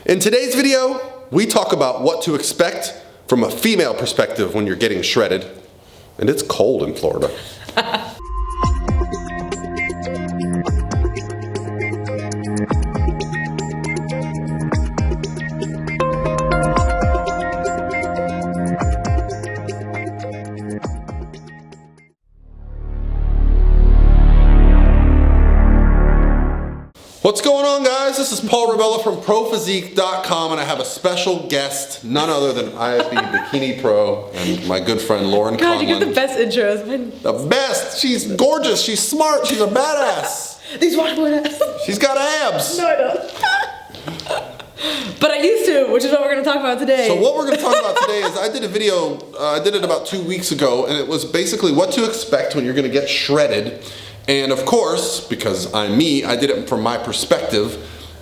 In today's video, we talk about what to expect from a female perspective when you're getting shredded. And it's cold in Florida. What's going on, guys? This is Paul Ravella from ProPhysique.com, and I have a special guest, none other than IFB Bikini Pro and my good friend Laurin Conlin. God, you get the best intros. The best! She's gorgeous, she's smart, she's a badass. These washboard abs. She's got abs. No, I don't. But I used to, which is what we're going to talk about today. So what we're going to talk about today is I did a video, I did it about 2 weeks ago, and it was basically what to expect when you're going to get shredded. And of course, because I'm me, I did it from my perspective,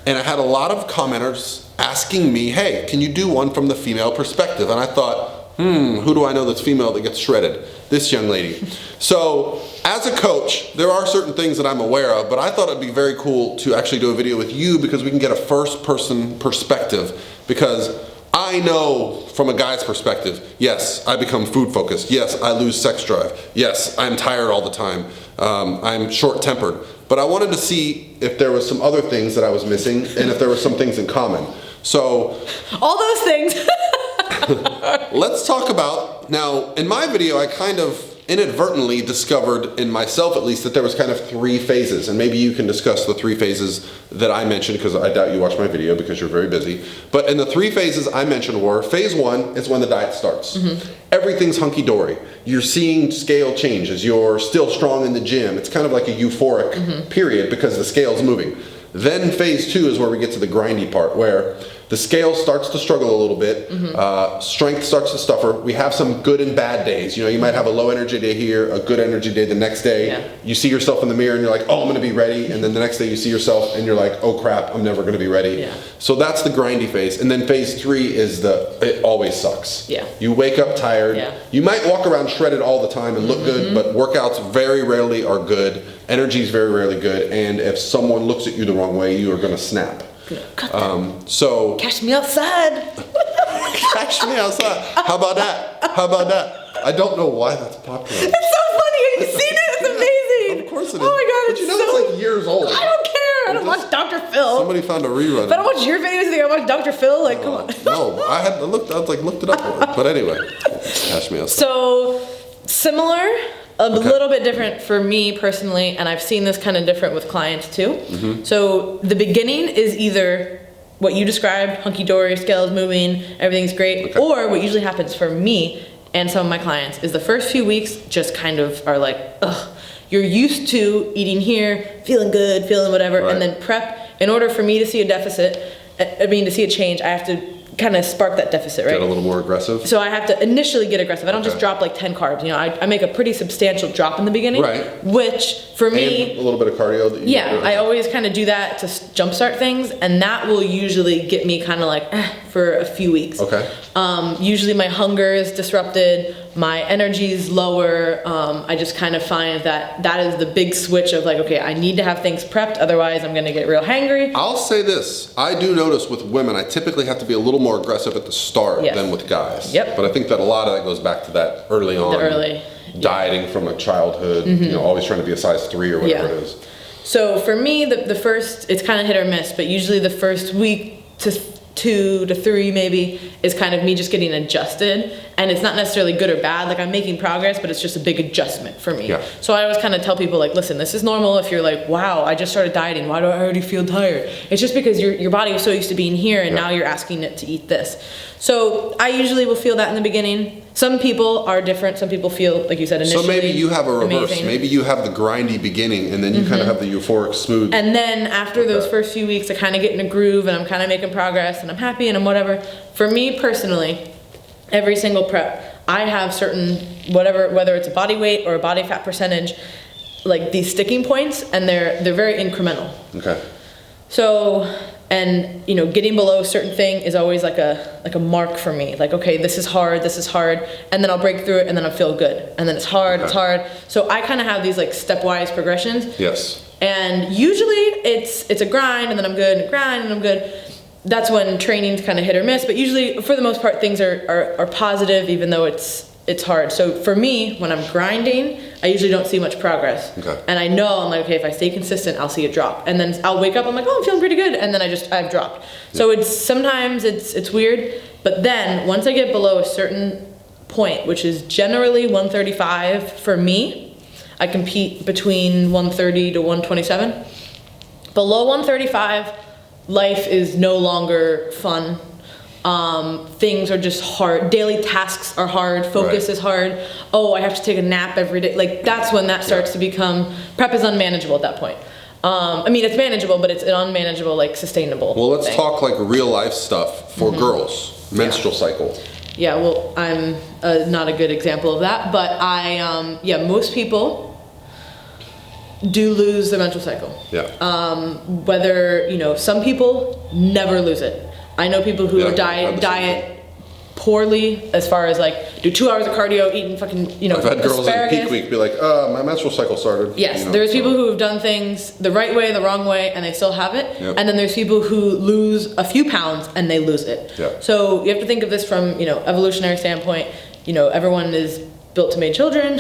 and I had a lot of commenters asking me, hey, can you do one from the female perspective? And I thought, who do I know that's female that gets shredded? This young lady. So, as a coach, there are certain things that I'm aware of, but I thought it'd be very cool to actually do a video with you because we can get a first-person perspective, because I know from a guy's perspective, yes, I become food focused. Yes, I lose sex drive. Yes, I'm tired all the time. I'm short-tempered. But I wanted to see if there was some other things that I was missing and if there were some things in common. So, all those things. Let's talk about, now in my video I kind of inadvertently discovered, in myself at least, that there was kind of 3 phases, and maybe you can discuss the 3 phases that I mentioned, because I doubt you watched my video because you're very busy. But in the 3 phases I mentioned were, phase 1 is when the diet starts. Everything's hunky-dory. You're seeing scale changes. You're still strong in the gym. It's kind of like a euphoric period because the scale's moving. Then phase 2 is where we get to the grindy part, where the scale starts to struggle a little bit, strength starts to suffer. We have some good and bad days. You know, you might have a low energy day here, a good energy day the next day. Yeah. You see yourself in the mirror and you're like, oh, I'm gonna be ready. And then the next day you see yourself and you're like, oh crap, I'm never gonna be ready. Yeah. So that's the grindy phase. And then phase 3 is it always sucks. Yeah. You wake up tired. Yeah. You might walk around shredded all the time and look good, but workouts very rarely are good. Energy is very rarely good. And if someone looks at you the wrong way, you are gonna snap. So catch me outside. Catch me outside. How about that? How about that? I don't know why that's popular. It's so funny. Have you seen it? It's amazing. Of course it is. Oh my god, but you know it's like years old. I don't care. I don't watch Dr. Phil. Somebody found a rerun. If I don't watch your videos, you think I watch Dr. Phil? Like, come on. No, I looked it up. But anyway, catch me outside. So similar. A little bit different for me personally, and I've seen this kind of different with clients too. So the beginning is either what you described, hunky-dory, scales moving, everything's great, or what usually happens for me and some of my clients is the first few weeks just kind of are like, ugh, you're used to eating here, feeling good, feeling whatever, and then prep. In order for me to see a deficit, to see a change, I have to kind of spark that deficit, right? Get a little more aggressive? So I have to initially get aggressive. I don't just drop like 10 carbs. You know, I make a pretty substantial drop in the beginning. Right. Which, for me... And a little bit of cardio. I always kind of do that to jumpstart things, and that will usually get me kind of like, for a few weeks. Okay. Usually my hunger is disrupted, my energy is lower. I just kind of find that is the big switch of like, okay, I need to have things prepped, otherwise I'm gonna get real hangry. I'll say this, I do notice with women, I typically have to be a little more aggressive at the start than with guys. Yep. But I think that a lot of that goes back to that early on. Dieting from a childhood, you know, always trying to be a size 3 or whatever it is. So for me, the first, it's kind of hit or miss, but usually the first week to 2 to 3 maybe is kind of me just getting adjusted, and it's not necessarily good or bad. Like, I'm making progress, but it's just a big adjustment for me. Yeah. So I always kind of tell people, like, listen, this is normal. If you're like, wow, I just started dieting, why do I already feel tired? It's just because your body was so used to being here, and now you're asking it to eat this. So I usually will feel that in the beginning. Some people are different. Some people feel, like you said, initially. So maybe you have a reverse. Amazing. Maybe you have the grindy beginning, and then you kind of have the euphoric smooth. And then after those first few weeks, I kind of get in a groove, and I'm kind of making progress, and I'm happy, and I'm whatever. For me personally, every single prep, I have certain, whether it's a body weight or a body fat percentage, like these sticking points, and they're very incremental. Okay. So, and you know, getting below a certain thing is always like a mark for me. Like, okay, this is hard, and then I'll break through it, and then I'll feel good. And then it's hard, it's hard. So I kind of have these like stepwise progressions. Yes. And usually it's a grind, and then I'm good, and a grind, and I'm good. that's when training's kind of hit or miss. But usually, for the most part, things are positive, even though it's hard. So for me, when I'm grinding, I usually don't see much progress. Okay. And I know, I'm like, okay, if I stay consistent, I'll see it drop. And then I'll wake up, I'm like, oh, I'm feeling pretty good. And then I've dropped. So sometimes it's weird. But then once I get below a certain point, which is generally 135 for me, I compete between 130 to 127. Below 135, life is no longer fun. Things are just hard. Daily tasks are hard. Focus is hard. Oh, I have to take a nap every day. Like, that's when that starts to become, prep is unmanageable at that point. I mean, it's manageable, but it's an unmanageable, like, sustainable Well, let's thing. talk like real life stuff for girls. Menstrual cycle. Yeah, well, I'm not a good example of that, but most people do lose their menstrual cycle. Yeah. Whether, some people never lose it. I know people who diet poorly, as far as like do 2 hours of cardio, eating fucking, I've had girls in peak week be like, my menstrual cycle started. Yes, there's people who have done things the right way, the wrong way, and they still have it. Yep. And then there's people who lose a few pounds and they lose it. Yeah. So you have to think of this from, evolutionary standpoint. Everyone is built to make children,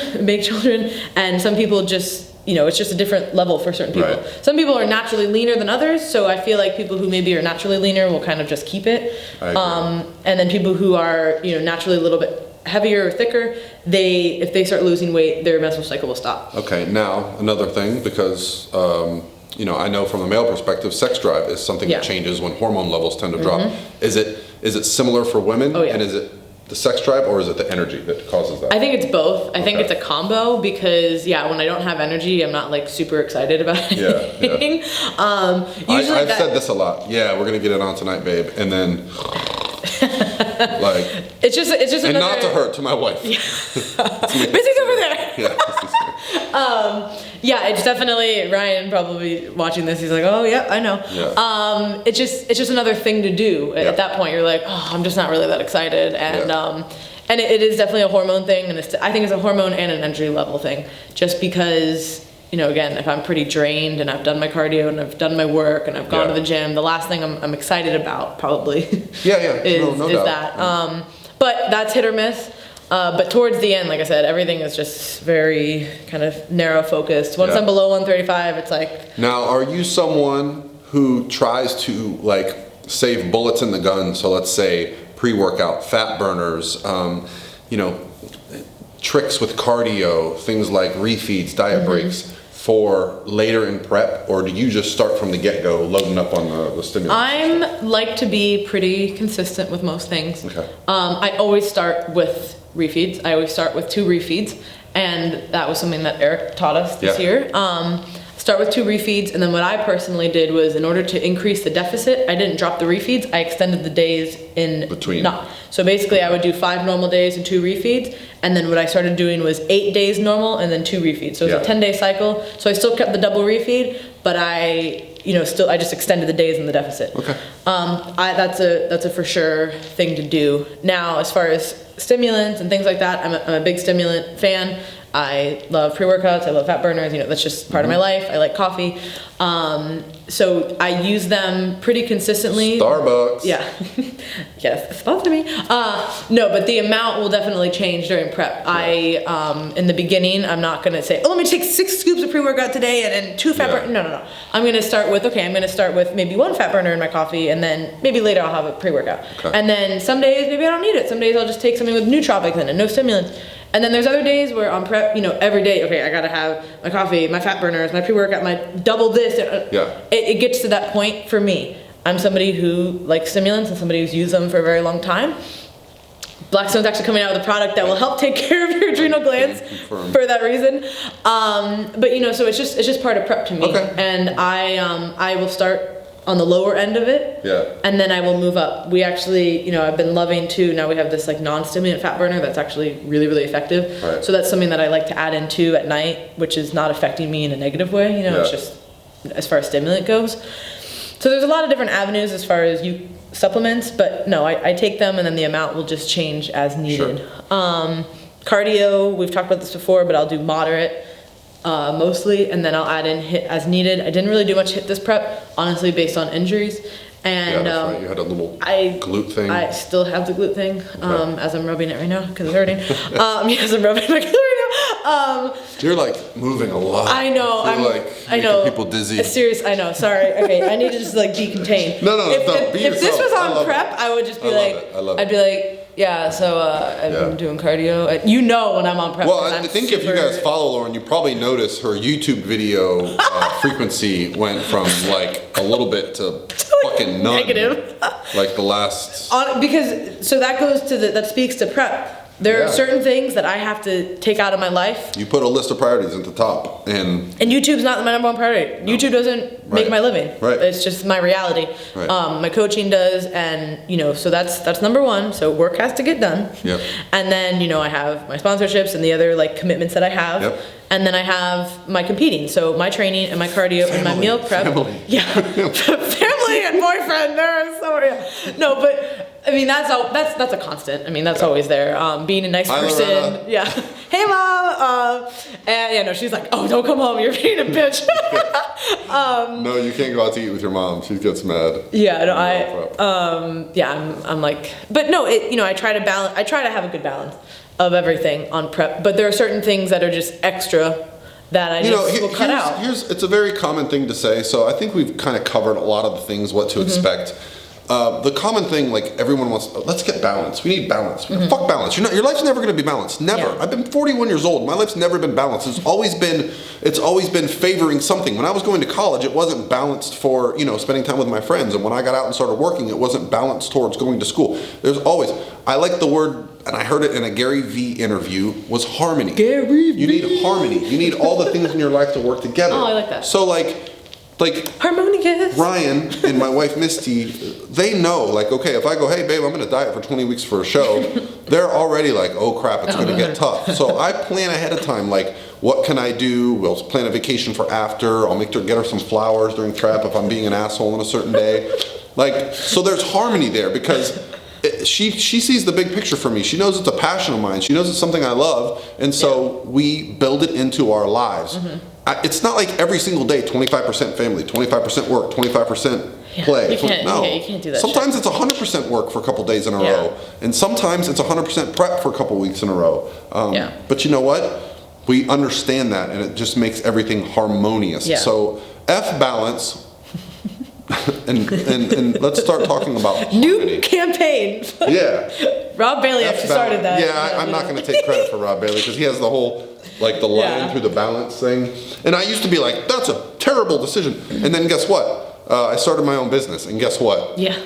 and some people just, it's just a different level for certain people. Right. Some people are naturally leaner than others, so I feel like people who maybe are naturally leaner will kind of just keep it. And then people who are, naturally a little bit heavier or thicker, if they start losing weight, their menstrual cycle will stop. Okay, now another thing, because I know from a male perspective, sex drive is something that changes when hormone levels tend to drop. Is it similar for women? Oh, yeah. And is it the sex drive, or is it the energy that causes that? I think it's both. I think it's a combo, because when I don't have energy, I'm not like super excited about anything. Usually I've said this a lot. Yeah, we're gonna get it on tonight, babe, and then like it's just and another, not to her, to my wife. Missy's over there. Yeah, it's definitely, Ryan probably watching this, he's like, oh yeah, I know. Yeah. It's just another thing to do. At that point, you're like, oh, I'm just not really that excited, and and it is definitely a hormone thing, and I think it's a hormone and an energy level thing, just because, again, if I'm pretty drained and I've done my cardio and I've done my work and I've gone to the gym, the last thing I'm excited about probably is that. But that's hit or miss. But towards the end, like I said, everything is just very kind of narrow focused. Once I'm below 135, it's like... Now, are you someone who tries to like save bullets in the gun? So let's say pre-workout, fat burners, tricks with cardio, things like refeeds, diet breaks, for later in prep, or do you just start from the get-go loading up on the stimulants? I'm like to be pretty consistent with most things. Okay. I always start with refeeds. I always start with 2 refeeds, and that was something that Eric taught us this year. Start with 2 refeeds, and then what I personally did was, in order to increase the deficit, I didn't drop the refeeds, I extended the days in between. So basically I would do 5 normal days and 2 refeeds, and then what I started doing was 8 days normal and then 2 refeeds. So it was a 10-day cycle. So I still kept the double refeed, but I just extended the days in the deficit. Okay. That's a for sure thing to do. Now, as far as stimulants and things like that, I'm a big stimulant fan. I love pre-workouts, I love fat burners, that's just part of my life. I like coffee. So I use them pretty consistently. Starbucks. Yeah. Yes, sponsor me. No, but the amount will definitely change during prep. In the beginning, I'm not gonna say, let me take 6 scoops of pre-workout today and then 2 fat burners. No. I'm gonna start with maybe 1 fat burner in my coffee, and then maybe later I'll have a pre-workout. Okay. And then some days, maybe I don't need it. Some days I'll just take something with nootropics in it, no stimulants. And then there's other days where on prep, every day, okay, I gotta have my coffee, my fat burners, my pre-workout, my double this. It gets to that point for me. I'm somebody who likes stimulants and somebody who's used them for a very long time. Blackstone's actually coming out with a product that will help take care of your adrenal glands for that reason. But so it's just part of prep to me. Okay. And I will start on the lower end of it, and then I will move up. We actually, I've been loving too, now we have this like non-stimulant fat burner that's actually really, really effective. Right. So that's something that I like to add into at night, which is not affecting me in a negative way, it's just as far as stimulant goes. So there's a lot of different avenues as far as supplements, but no, I take them, and then the amount will just change as needed. Sure. Cardio, we've talked about this before, but I'll do moderate. Mostly, and then I'll add in HIIT as needed. I didn't really do much HIIT this prep, honestly, based on injuries. And yeah, that's right. You had a little glute thing. I still have the glute thing, as I'm rubbing it right now because it's hurting. Yes, I'm rubbing my glute right now. You're like moving a lot. I know. I know. People dizzy. It's serious. I know. Sorry. Okay, I need to just like be contained. No. If this was on prep, I would just be I'd be like, yeah. So I've been doing cardio. You know when I'm on prep. Well, I think if you guys follow Laurin, you probably notice her YouTube video frequency went from like a little bit to fucking none. Negative. Like the last. Because that speaks to prep. There are certain things that I have to take out of my life. You put a list of priorities at the top, and YouTube's not my number one priority. No. YouTube doesn't make my living. Right. It's just my reality. Right. My coaching does, and so that's number one. So work has to get done. Yep. And then I have my sponsorships and the other like commitments that I have. Yep. And then I have my competing, so my training and my cardio and my meal prep. Family. Yeah, family and boyfriend. No, but. I mean that's a constant. I mean that's always there. Being a nice person. Lorena. Yeah. Hey mom. And she's like, oh, don't come home. You're being a bitch. No, you can't go out to eat with your mom. She gets mad. Yeah. No, I'm like, but no, I try to balance. I try to have a good balance of everything on prep. But there are certain things that are just extra that I just will cut out. It's a very common thing to say. So I think we've kind of covered a lot of the things, what to expect. The common thing, like everyone wants, let's get balance. We need balance. Fuck balance. Your life's never going to be balanced. Never. Yeah. I've been 41 years old. My life's never been balanced. It's always been favoring something. When I was going to college, it wasn't balanced for spending time with my friends. And when I got out and started working, it wasn't balanced towards going to school. There's always. I like the word, and I heard it in a Gary Vee interview, was harmony. Gary Vee. You need harmony. You need all the things in your life to work together. Oh, I like that. So like harmonious. Ryan and my wife Misty, they know, like, okay, if I go, hey babe, I'm gonna diet for 20 weeks for a show, they're already like, oh crap, it's gonna get tough. So I plan ahead of time, like, what can I do? We'll plan a vacation for after. I'll get her some flowers during prep if I'm being an asshole on a certain day. Like, so there's harmony there because she sees the big picture for me. She knows it's a passion of mine. She knows it's something I love, and so we build it into our lives. It's not like every single day, 25% family, 25% work, 25% play. You can't do that. Sometimes it's 100% work for a couple days in a row, and sometimes it's 100% prep for a couple weeks in a row. But you know what? We understand that, and it just makes everything harmonious. Yeah. So F balance. and let's start talking about new harmony. Campaign. Yeah. Rob Bailey actually started that. Yeah, I'm not going to take credit for Rob Bailey because he has the whole the line through the balance thing. And I used to be like, that's a terrible decision. And then guess what? I started my own business, and guess what? Yeah.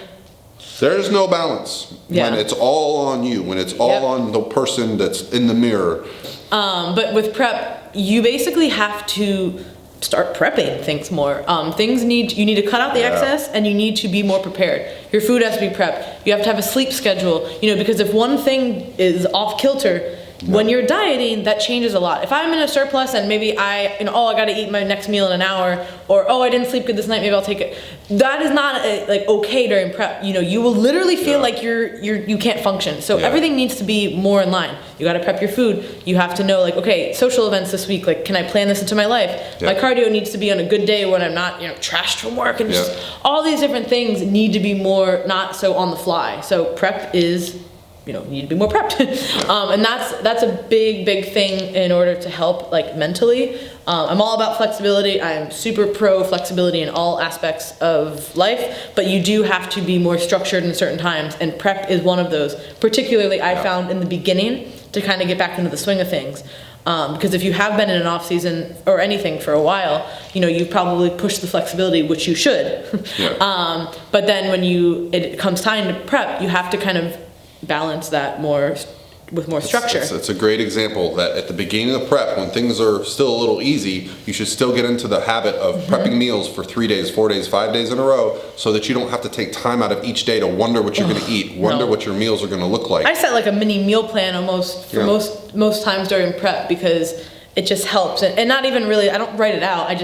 There's no balance when it's all on you, when it's all on the person that's in the mirror. But with prep, you basically have to start prepping things more. You need to cut out the excess, and you need to be more prepared. Your food has to be prepped. You have to have a sleep schedule, because if one thing is off kilter, when you're dieting, that changes a lot. If I'm in a surplus and maybe I got to eat my next meal in an hour, or I didn't sleep good this night, maybe I'll take it. That is not okay during prep. You will literally feel like you can't function. So everything needs to be more in line. You got to prep your food. You have to know okay, social events this week. Can I plan this into my life? My cardio needs to be on a good day when I'm not trashed from work, and just all these different things need to be more not so on the fly. So prep is. You need to be more prepped. And that's a big thing in order to help mentally. I'm all about flexibility. I'm super pro flexibility in all aspects of life, but you do have to be more structured in certain times, and prep is one of those. Particularly I found in the beginning to kind of get back into the swing of things. Because if you have been in an off season or anything for a while, you've probably pushed the flexibility, which you should. But then when it comes time to prep, you have to kind of balance that with more structure. It's a great example that at the beginning of prep, when things are still a little easy, you should still get into the habit of prepping meals for 3 days, 4 days, 5 days in a row, so that you don't have to take time out of each day to wonder what you're going to eat, what your meals are going to look like. I set a mini meal plan almost for most times during prep, because it just helps. And not even really, I don't write it out. I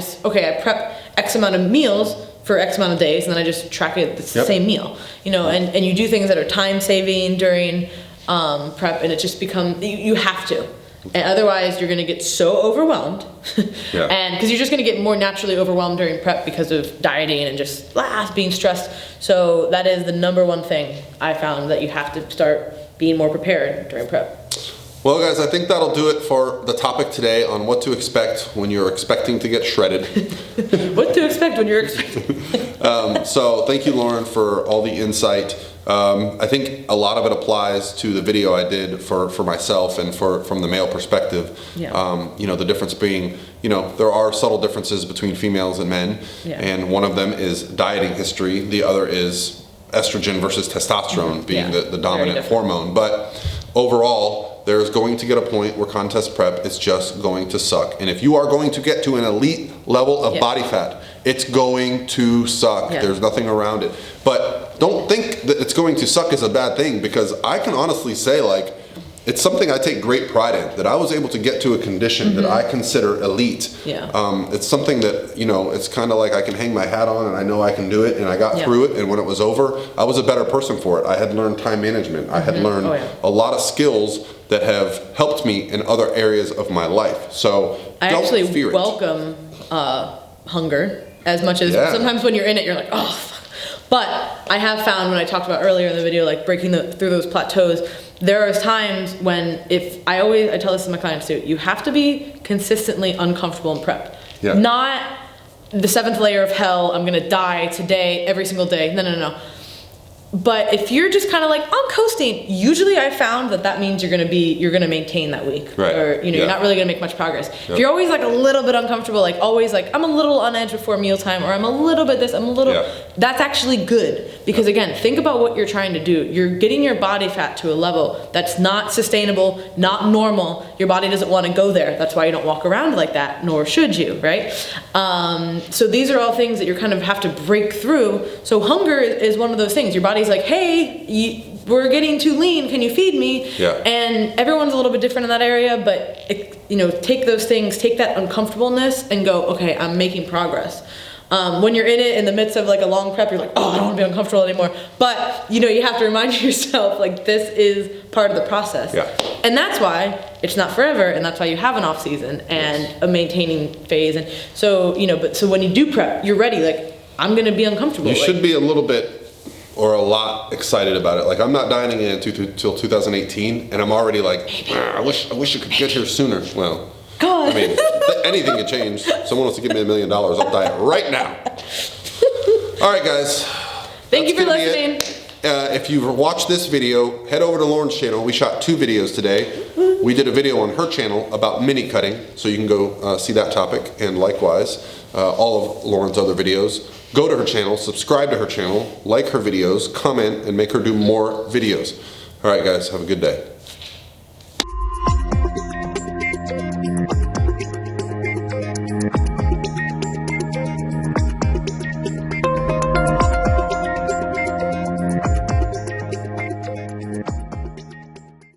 prep X amount of meals for X amount of days, and then I just track it the same meal, and you do things that are time saving during prep, and it just becomes, you have to. And otherwise, you're going to get so overwhelmed. Yeah. And because you're just going to get more naturally overwhelmed during prep because of dieting and just being stressed. So that is the number one thing I found, that you have to start being more prepared during prep. Well, guys, I think that'll do it for the topic today on what to expect when you're expecting to get shredded. What to expect when you're expecting. So thank you, Laurin, for all the insight. I think a lot of it applies to the video I did for myself and from the male perspective. Yeah. You know, the difference being, you know, there are subtle differences between females and men. Yeah. And one of them is dieting history. The other is estrogen versus testosterone being the dominant hormone. But overall, there's going to get a point where contest prep is just going to suck. And if you are going to get to an elite level of body fat, it's going to suck. Yeah. There's nothing around it. But don't think that it's going to suck is a bad thing, because I can honestly say, like, it's something I take great pride in, that I was able to get to a condition that I consider elite. Yeah. It's something that, you know, it's kind of like I can hang my hat on and I know I can do it, and I got through it, and when it was over, I was a better person for it. I had learned time management. I had learned a lot of skills that have helped me in other areas of my life. So I don't actually fear it. welcome hunger as much as sometimes when you're in it, you're like, oh, fuck. But I have found, when I talked about earlier in the video, like breaking through those plateaus, there are times when I tell this to my clients too, you have to be consistently uncomfortable in prep. Yeah. Not the 7th layer of hell, I'm gonna die today, every single day. No. But if you're just kind of like, I'm coasting, usually I found that means you're gonna maintain that week. Right. Or, you're not really gonna make much progress. Yep. If you're always like a little bit uncomfortable, like always like, I'm a little on edge before mealtime, or I'm a little bit this, I'm a little, that's actually good. Because again, think about what you're trying to do. You're getting your body fat to a level that's not sustainable, not normal. Your body doesn't wanna go there. That's why you don't walk around like that, nor should you, right? So these are all things that you kind of have to break through. So hunger is one of those things. Your body's like, hey, we're getting too lean, can you feed me? Yeah. And everyone's a little bit different in that area, but take those things, take that uncomfortableness and go, okay, I'm making progress. When you're in it, in the midst of like a long prep, you're like, oh, I don't want to be uncomfortable anymore. But you have to remind yourself, like, this is part of the process. Yeah. And that's why it's not forever, and that's why you have an off season and a maintaining phase. And so, so when you do prep, you're ready. Like, I'm gonna be uncomfortable. You should be a little bit or a lot excited about it. Like, I'm not dining in until 2018, and I'm already like, I wish I could get here sooner. Well, God. I mean, anything can change. Someone wants to give me $1 million, I'll diet right now. All right, guys. Thank you for listening. If you've watched this video, head over to Laurin's channel. We shot 2 videos today. We did a video on her channel about mini cutting, so you can go see that topic, and likewise, all of Laurin's other videos. Go to her channel, subscribe to her channel, like her videos, comment, and make her do more videos. All right, guys, have a good day.